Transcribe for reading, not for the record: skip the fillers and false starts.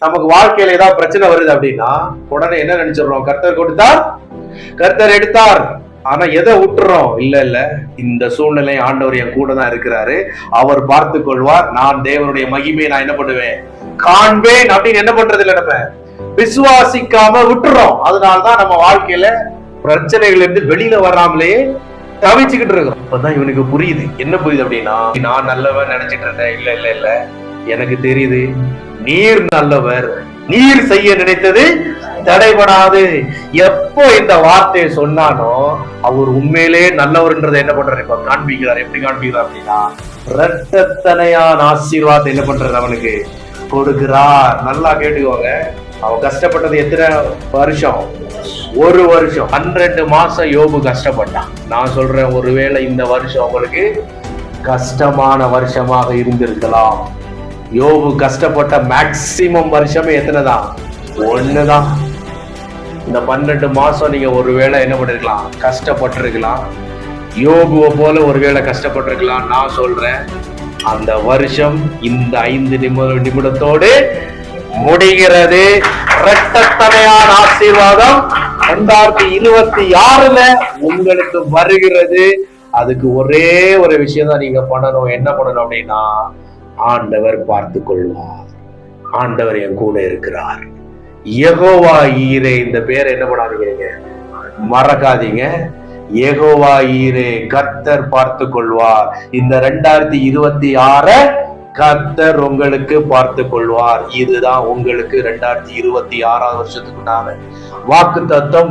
நமக்கு வாழ்க்கையில ஏதாவது பிரச்சனை வருது அப்படின்னா உடனே என்ன நினைச்சிடறோம்? கர்த்தர் கொடுத்தார், கர்த்தர் எடுத்தார். ஆனா எதை விட்டுறோம்? இல்ல இந்த சூழ்நிலை ஆண்டவர் என் கூட தான் இருக்கிறாரு, அவர் பார்த்து கொள்வார், நான் தேவனுடைய மகிமையை நான் என்ன பண்ணுவேன், காண்பேன் அப்படின்னு என்ன பண்றது இல்ல, நம்ம விசுவாசிக்காம விட்டுறோம். அதனாலதான் நம்ம வாழ்க்கையில பிரச்சனைகள் இருந்து வெளியில வராமலே தவிச்சுக்கிட்டு இருக்கோம். அப்பதான் இவனுக்கு புரியுது. என்ன புரியுது அப்படின்னா, நான் நல்லவன் நினைச்சிட்டு இருந்தேன். இல்ல எனக்கு தெரியுது, நீர் நல்லவர், நீர் செய்ய நினைத்தது தடைபடாது. எப்போ இந்த வார்த்தையை சொன்னானோ அவர் உண்மையிலே நல்லவர்ன்றதை என்ன பண்றாரு, இப்ப காண்பிக்கிறார். எப்படி காண்பிக்கிறார் அப்படின்னா, இரட்டத்தனையான ஆசீர்வாதத்தை என்ன பண்றாரு, அவனுக்கு கொடுக்கிறார். நல்லா கேட்டுக்கோங்க. அவன் கஷ்டப்பட்டது எத்தனை வருஷம்? 1 வருஷம், 12 மாசம் யோபு கஷ்டப்பட்டான். நான் சொல்றேன், ஒருவேளை இந்த வருஷம் உங்களுக்கு கஷ்டமான வருஷமாக இருந்திருக்கலாம். யோபு கஷ்டப்பட்ட மேக்சிமம் வருஷமே எத்தனைதான்? 1 தான். இந்த 12 மாசம் நீங்க ஒருவேளை என்ன பண்ணிருக்கலாம், கஷ்டப்பட்டிருக்கலாம். யோபுவை போல ஒருவேளை கஷ்டப்பட்டிருக்கலாம். நான் சொல்றேன், அந்த வருஷம் இந்த 5 நிமிடத்தோடு முடிகிறது. இரட்டத்தனையான ஆசீர்வாதம் 2026ல உங்களுக்கு வருகிறது. அதுக்கு ஒரே ஒரு விஷயம் தான் நீங்க பண்ணணும். என்ன பண்ணணும் அப்படின்னா, ஆண்டவர் பார்த்து கொள்வார், ஆண்டவர் என் கூட இருக்கிறார். யெகோவா ஈரே, இந்த பேரை என்ன பண்ணாதீங்க, மறக்காதீங்க. யெகோவா ஈரே, கர்த்தர் பார்த்து கொள்வார். இந்த 2026 கர்த்தர் உங்களுக்கு பார்த்து கொள்வார். இதுதான் உங்களுக்கு 2026 வருஷத்துக்குண்டான வாக்கு தத்துவம்.